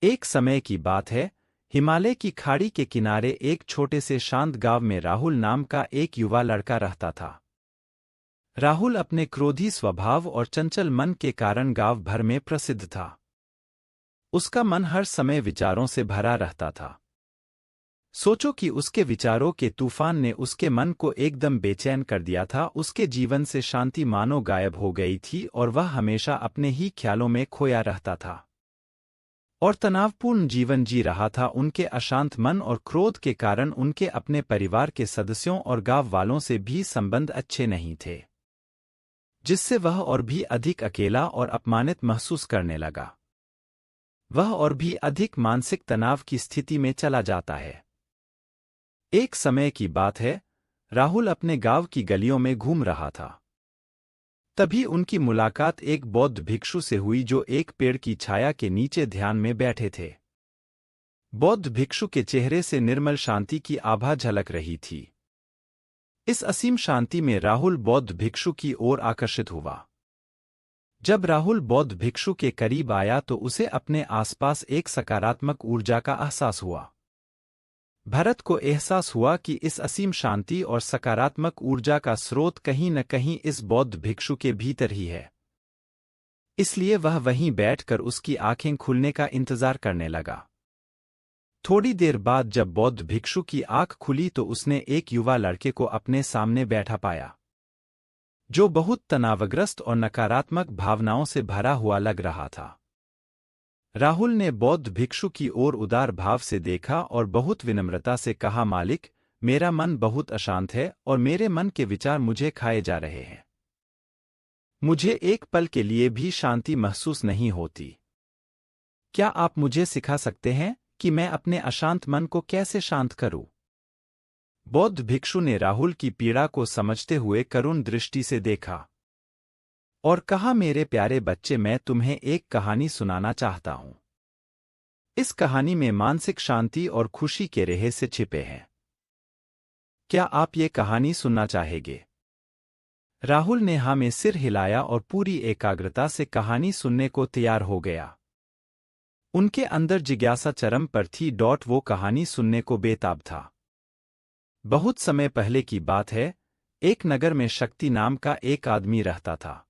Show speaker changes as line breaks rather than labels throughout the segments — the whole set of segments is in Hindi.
एक समय की बात है, हिमालय की खाड़ी के किनारे एक छोटे से शांत गांव में राहुल नाम का एक युवा लड़का रहता था। राहुल अपने क्रोधी स्वभाव और चंचल मन के कारण गांव भर में प्रसिद्ध था। उसका मन हर समय विचारों से भरा रहता था। सोचो कि उसके विचारों के तूफान ने उसके मन को एकदम बेचैन कर दिया था। उसके जीवन से शांति मानो गायब हो गई थी और वह हमेशा अपने ही ख्यालों में खोया रहता था और तनावपूर्ण जीवन जी रहा था। उनके अशांत मन और क्रोध के कारण उनके अपने परिवार के सदस्यों और गांव वालों से भी संबंध अच्छे नहीं थे, जिससे वह और भी अधिक अकेला और अपमानित महसूस करने लगा। वह और भी अधिक मानसिक तनाव की स्थिति में चला जाता है। एक समय की बात है, राहुल अपने गांव की गलियों में घूम रहा था। तभी उनकी मुलाकात एक बौद्ध भिक्षु से हुई जो एक पेड़ की छाया के नीचे ध्यान में बैठे थे। बौद्ध भिक्षु के चेहरे से निर्मल शांति की आभा झलक रही थी। इस असीम शांति में राहुल बौद्ध भिक्षु की ओर आकर्षित हुआ। जब राहुल बौद्ध भिक्षु के करीब आया तो उसे अपने आसपास एक सकारात्मक ऊर्जा का एहसास हुआ। भरत को एहसास हुआ कि इस असीम शांति और सकारात्मक ऊर्जा का स्रोत कहीं न कहीं इस बौद्ध भिक्षु के भीतर ही है। इसलिए वह वहीं बैठकर उसकी आंखें खुलने का इंतजार करने लगा। थोड़ी देर बाद जब बौद्ध भिक्षु की आंख खुली तो उसने एक युवा लड़के को अपने सामने बैठा पाया, जो बहुत तनावग्रस्त और नकारात्मक भावनाओं से भरा हुआ लग रहा था। राहुल ने बौद्ध भिक्षु की ओर उदार भाव से देखा और बहुत विनम्रता से कहा, मालिक, मेरा मन बहुत अशांत है और मेरे मन के विचार मुझे खाए जा रहे हैं। मुझे एक पल के लिए भी शांति महसूस नहीं होती। क्या आप मुझे सिखा सकते हैं कि मैं अपने अशांत मन को कैसे शांत करूं? बौद्ध भिक्षु ने राहुल की पीड़ा को समझते हुए करुण दृष्टि से देखा और कहा, मेरे प्यारे बच्चे, मैं तुम्हें एक कहानी सुनाना चाहता हूं। इस कहानी में मानसिक शांति और खुशी के रहस्य छिपे हैं। क्या आप ये कहानी सुनना चाहेंगे? राहुल ने हाँ में सिर हिलाया और पूरी एकाग्रता से कहानी सुनने को तैयार हो गया। उनके अंदर जिज्ञासा चरम पर थी। वो कहानी सुनने को बेताब था। बहुत समय पहले की बात है, एक नगर में शक्ति नाम का एक आदमी रहता था।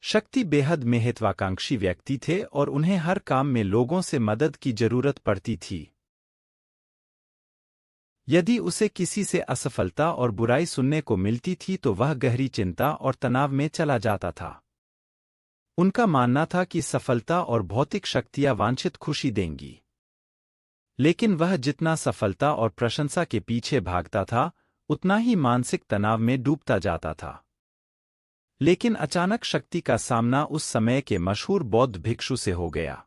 शक्ति बेहद महत्वाकांक्षी व्यक्ति थे और उन्हें हर काम में लोगों से मदद की जरूरत पड़ती थी। यदि उसे किसी से असफलता और बुराई सुनने को मिलती थी तो वह गहरी चिंता और तनाव में चला जाता था। उनका मानना था कि सफलता और भौतिक शक्तियां वांछित खुशी देंगी, लेकिन वह जितना सफलता और प्रशंसा के पीछे भागता था, उतना ही मानसिक तनाव में डूबता जाता था। लेकिन अचानक शक्ति का सामना उस समय के मशहूर बौद्ध भिक्षु से हो गया,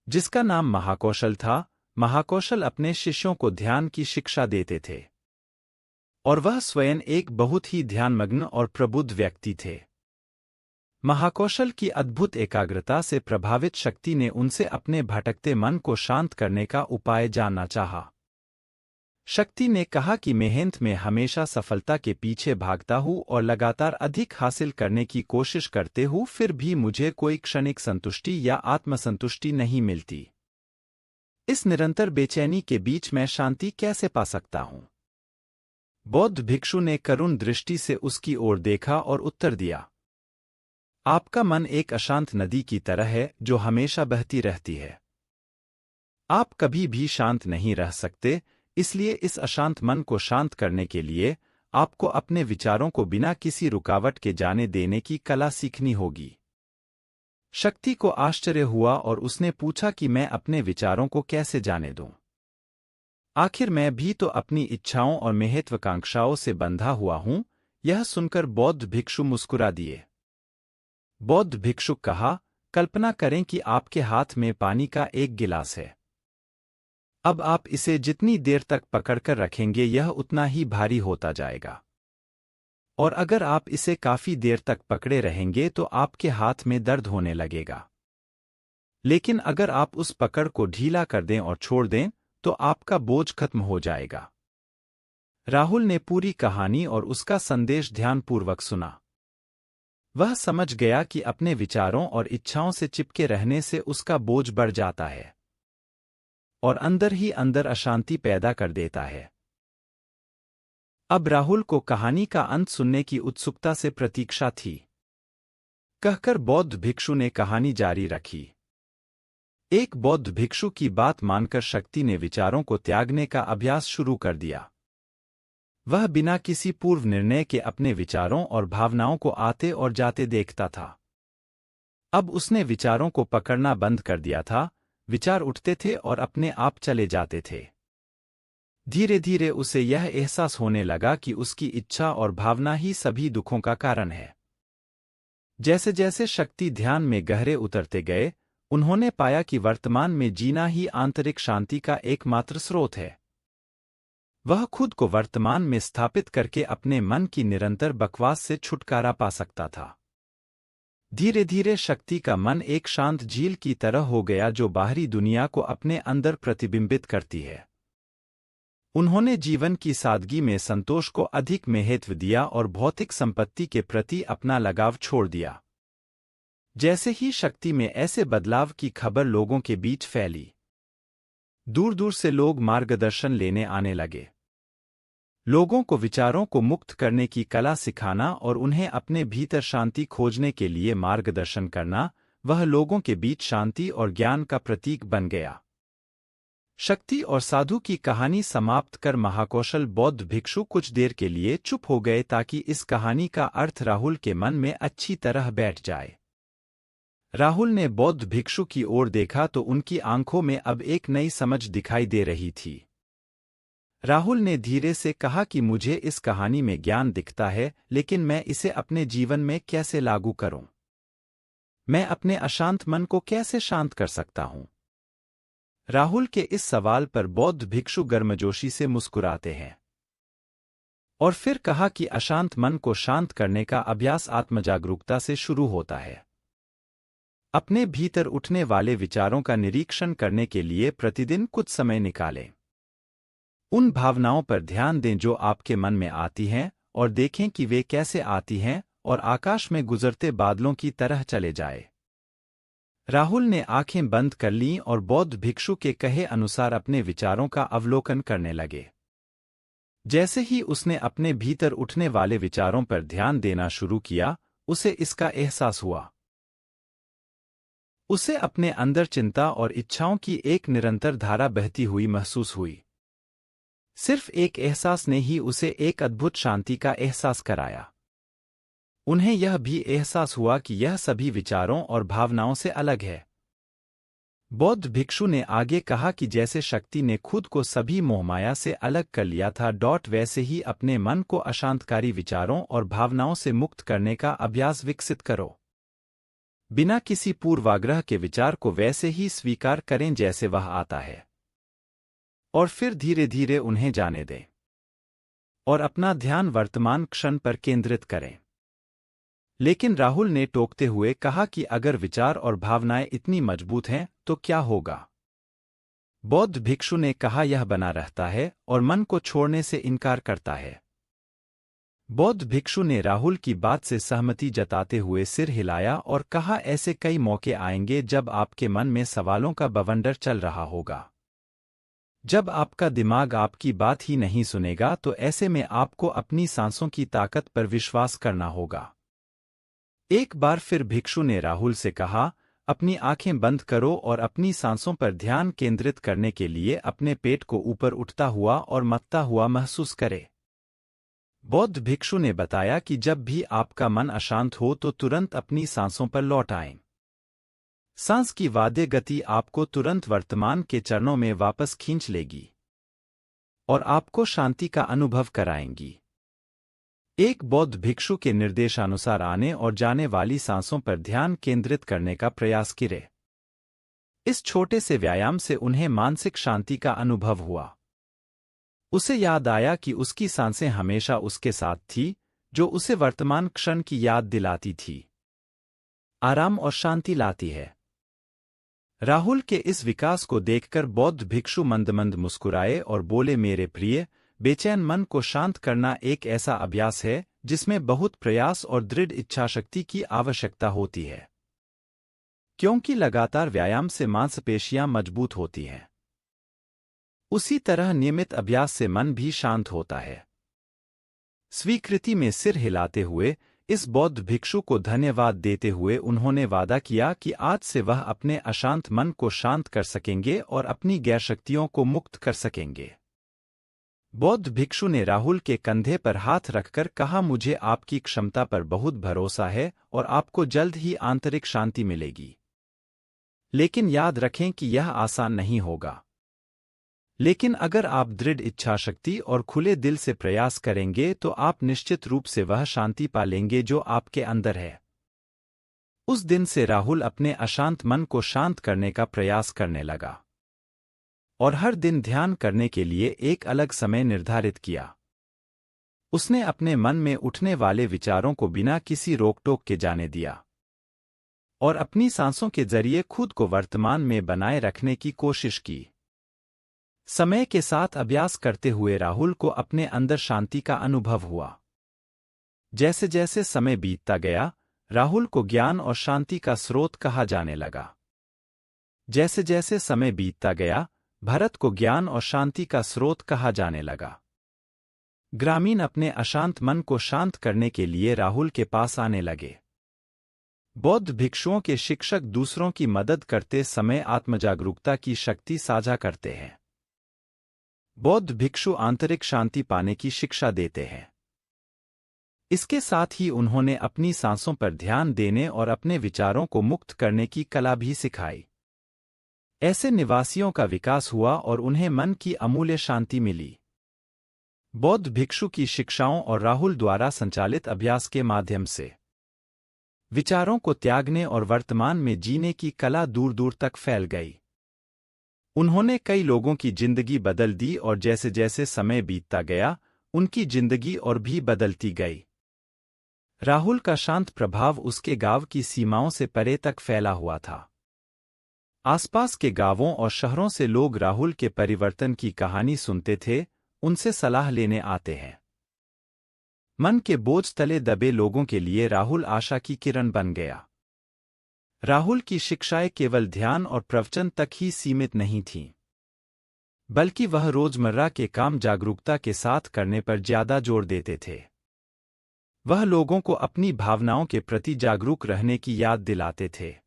जिसका नाम महाकौशल था। महाकौशल अपने शिष्यों को ध्यान की शिक्षा देते थे और वह स्वयं एक बहुत ही ध्यानमग्न और प्रबुद्ध व्यक्ति थे। महाकौशल की अद्भुत एकाग्रता से प्रभावित शक्ति ने उनसे अपने भटकते मन को शांत करने का उपाय जानना चाहा। शक्ति ने कहा कि मेहनत में हमेशा सफलता के पीछे भागता हूँ और लगातार अधिक हासिल करने की कोशिश करते हूँ, फिर भी मुझे कोई क्षणिक संतुष्टि या आत्मसंतुष्टि नहीं मिलती। इस निरंतर बेचैनी के बीच मैं शांति कैसे पा सकता हूँ? बौद्ध भिक्षु ने करुण दृष्टि से उसकी ओर देखा और उत्तर दिया, आपका मन एक अशांत नदी की तरह है जो हमेशा बहती रहती है। आप कभी भी शांत नहीं रह सकते। इसलिए इस अशांत मन को शांत करने के लिए आपको अपने विचारों को बिना किसी रुकावट के जाने देने की कला सीखनी होगी। शक्ति को आश्चर्य हुआ और उसने पूछा कि मैं अपने विचारों को कैसे जाने दूं? आखिर मैं भी तो अपनी इच्छाओं और महत्वाकांक्षाओं से बंधा हुआ हूं। यह सुनकर बौद्ध भिक्षु मुस्कुरा दिए। बौद्ध भिक्षु कहा, कल्पना करें कि आपके हाथ में पानी का एक गिलास है। अब आप इसे जितनी देर तक पकड़कर रखेंगे यह उतना ही भारी होता जाएगा, और अगर आप इसे काफी देर तक पकड़े रहेंगे तो आपके हाथ में दर्द होने लगेगा। लेकिन अगर आप उस पकड़ को ढीला कर दें और छोड़ दें तो आपका बोझ खत्म हो जाएगा। राहुल ने पूरी कहानी और उसका संदेश ध्यानपूर्वक सुना। वह समझ गया कि अपने विचारों और इच्छाओं से चिपके रहने से उसका बोझ बढ़ जाता है और अंदर ही अंदर अशांति पैदा कर देता है। अब राहुल को कहानी का अंत सुनने की उत्सुकता से प्रतीक्षा थी। कहकर बौद्ध भिक्षु ने कहानी जारी रखी। एक बौद्ध भिक्षु की बात मानकर शक्ति ने विचारों को त्यागने का अभ्यास शुरू कर दिया। वह बिना किसी पूर्व निर्णय के अपने विचारों और भावनाओं को आते और जाते देखता था। अब उसने विचारों को पकड़ना बंद कर दिया था। विचार उठते थे और अपने आप चले जाते थे। धीरे धीरे उसे यह एहसास होने लगा कि उसकी इच्छा और भावना ही सभी दुखों का कारण है। जैसे जैसे शक्ति ध्यान में गहरे उतरते गए, उन्होंने पाया कि वर्तमान में जीना ही आंतरिक शांति का एकमात्र स्रोत है। वह खुद को वर्तमान में स्थापित करके अपने मन की निरंतर बकवास से छुटकारा पा सकता था। धीरे धीरे शक्ति का मन एक शांत झील की तरह हो गया जो बाहरी दुनिया को अपने अंदर प्रतिबिंबित करती है। उन्होंने जीवन की सादगी में संतोष को अधिक महत्व दिया और भौतिक संपत्ति के प्रति अपना लगाव छोड़ दिया। जैसे ही शक्ति में ऐसे बदलाव की खबर लोगों के बीच फैली, दूर दूर से लोग मार्गदर्शन लेने आने लगे। लोगों को विचारों को मुक्त करने की कला सिखाना और उन्हें अपने भीतर शांति खोजने के लिए मार्गदर्शन करना, वह लोगों के बीच शांति और ज्ञान का प्रतीक बन गया। शक्ति और साधु की कहानी समाप्त कर महाकौशल बौद्ध भिक्षु कुछ देर के लिए चुप हो गए ताकि इस कहानी का अर्थ राहुल के मन में अच्छी तरह बैठ जाए। राहुल ने बौद्ध भिक्षु की ओर देखा तो उनकी आंखों में अब एक नई समझ दिखाई दे रही थी। राहुल ने धीरे से कहा कि मुझे इस कहानी में ज्ञान दिखता है, लेकिन मैं इसे अपने जीवन में कैसे लागू करूं? मैं अपने अशांत मन को कैसे शांत कर सकता हूं? राहुल के इस सवाल पर बौद्ध भिक्षु गर्मजोशी से मुस्कुराते हैं और फिर कहा कि अशांत मन को शांत करने का अभ्यास आत्मजागरूकता से शुरू होता है। अपने भीतर उठने वाले विचारों का निरीक्षण करने के लिए प्रतिदिन कुछ समय निकालें। उन भावनाओं पर ध्यान दें जो आपके मन में आती हैं और देखें कि वे कैसे आती हैं और आकाश में गुजरते बादलों की तरह चले जाए। राहुल ने आंखें बंद कर लीं और बौद्ध भिक्षु के कहे अनुसार अपने विचारों का अवलोकन करने लगे। जैसे ही उसने अपने भीतर उठने वाले विचारों पर ध्यान देना शुरू किया, उसे इसका एहसास हुआ। उसे अपने अंदर चिंता और इच्छाओं की एक निरंतर धारा बहती हुई महसूस हुई। सिर्फ एक एहसास ने ही उसे एक अद्भुत शांति का एहसास कराया। उन्हें यह भी एहसास हुआ कि यह सभी विचारों और भावनाओं से अलग है। बौद्ध भिक्षु ने आगे कहा कि जैसे शक्ति ने खुद को सभी मोहमाया से अलग कर लिया था, वैसे ही अपने मन को अशांतकारी विचारों और भावनाओं से मुक्त करने का अभ्यास विकसित करो। बिना किसी पूर्वाग्रह के विचार को वैसे ही स्वीकार करें जैसे वह आता है और फिर धीरे धीरे उन्हें जाने दें और अपना ध्यान वर्तमान क्षण पर केंद्रित करें। लेकिन राहुल ने टोकते हुए कहा कि अगर विचार और भावनाएं इतनी मजबूत हैं तो क्या होगा? बौद्ध भिक्षु ने कहा यह बना रहता है और मन को छोड़ने से इनकार करता है। बौद्ध भिक्षु ने राहुल की बात से सहमति जताते हुए सिर हिलाया और कहा ऐसे कई मौके आएंगे जब आपके मन में सवालों का बवंडर चल रहा होगा। जब आपका दिमाग आपकी बात ही नहीं सुनेगा तो ऐसे में आपको अपनी सांसों की ताकत पर विश्वास करना होगा। एक बार फिर भिक्षु ने राहुल से कहा, अपनी आंखें बंद करो और अपनी सांसों पर ध्यान केंद्रित करने के लिए अपने पेट को ऊपर उठता हुआ और मत्ता हुआ महसूस करें। बौद्ध भिक्षु ने बताया कि जब भी आपका मन अशांत हो तो तुरंत अपनी सांसों पर लौट आएं। सांस की वाद्य गति आपको तुरंत वर्तमान के चरणों में वापस खींच लेगी और आपको शांति का अनुभव कराएंगी। एक बौद्ध भिक्षु के निर्देशानुसार आने और जाने वाली सांसों पर ध्यान केंद्रित करने का प्रयास करें। इस छोटे से व्यायाम से उन्हें मानसिक शांति का अनुभव हुआ। उसे याद आया कि उसकी सांसें हमेशा उसके साथ थी, जो उसे वर्तमान क्षण की याद दिलाती थी, आराम और शांति लाती है। राहुल के इस विकास को देखकर बौद्ध भिक्षु मंद मुस्कुराए और बोले, मेरे प्रिय, बेचैन मन को शांत करना एक ऐसा अभ्यास है जिसमें बहुत प्रयास और दृढ़ इच्छाशक्ति की आवश्यकता होती है, क्योंकि लगातार व्यायाम से मांसपेशियां मजबूत होती हैं। उसी तरह नियमित अभ्यास से मन भी शांत होता है। स्वीकृति में सिर हिलाते हुए इस बौद्ध भिक्षु को धन्यवाद देते हुए उन्होंने वादा किया कि आज से वह अपने अशांत मन को शांत कर सकेंगे और अपनी गैरशक्तियों को मुक्त कर सकेंगे। बौद्ध भिक्षु ने राहुल के कंधे पर हाथ रखकर कहा, मुझे आपकी क्षमता पर बहुत भरोसा है और आपको जल्द ही आंतरिक शांति मिलेगी। लेकिन याद रखें कि यह आसान नहीं होगा। लेकिन अगर आप दृढ़ इच्छाशक्ति और खुले दिल से प्रयास करेंगे तो आप निश्चित रूप से वह शांति पा लेंगे जो आपके अंदर है। उस दिन से राहुल अपने अशांत मन को शांत करने का प्रयास करने लगा और हर दिन ध्यान करने के लिए एक अलग समय निर्धारित किया। उसने अपने मन में उठने वाले विचारों को बिना किसी रोक-टोक के जाने दिया और अपनी सांसों के जरिए खुद को वर्तमान में बनाए रखने की कोशिश की। समय के साथ अभ्यास करते हुए राहुल को अपने अंदर शांति का अनुभव हुआ। जैसे जैसे समय बीतता गया, राहुल को ज्ञान और शांति का स्रोत कहा जाने लगा। जैसे जैसे समय बीतता गया, भरत को ज्ञान और शांति का स्रोत कहा जाने लगा। ग्रामीण अपने अशांत मन को शांत करने के लिए राहुल के पास आने लगे। बौद्ध भिक्षुओं के शिक्षक दूसरों की मदद करते समय आत्मजागरूकता की शक्ति साझा करते हैं। बौद्ध भिक्षु आंतरिक शांति पाने की शिक्षा देते हैं। इसके साथ ही उन्होंने अपनी सांसों पर ध्यान देने और अपने विचारों को मुक्त करने की कला भी सिखाई। ऐसे निवासियों का विकास हुआ और उन्हें मन की अमूल्य शांति मिली। बौद्ध भिक्षु की शिक्षाओं और राहुल द्वारा संचालित अभ्यास के माध्यम से विचारों को त्यागने और वर्तमान में जीने की कला दूर दूर तक फैल गई। उन्होंने कई लोगों की जिंदगी बदल दी और जैसे जैसे समय बीतता गया, उनकी जिंदगी और भी बदलती गई। राहुल का शांत प्रभाव उसके गांव की सीमाओं से परे तक फैला हुआ था। आसपास के गांवों और शहरों से लोग राहुल के परिवर्तन की कहानी सुनते थे, उनसे सलाह लेने आते हैं। मन के बोझ तले दबे लोगों के लिए राहुल आशा की किरण बन गया। राहुल की शिक्षाएं केवल ध्यान और प्रवचन तक ही सीमित नहीं थीं, बल्कि वह रोजमर्रा के काम जागरूकता के साथ करने पर ज्यादा जोर देते थे। वह लोगों को अपनी भावनाओं के प्रति जागरूक रहने की याद दिलाते थे।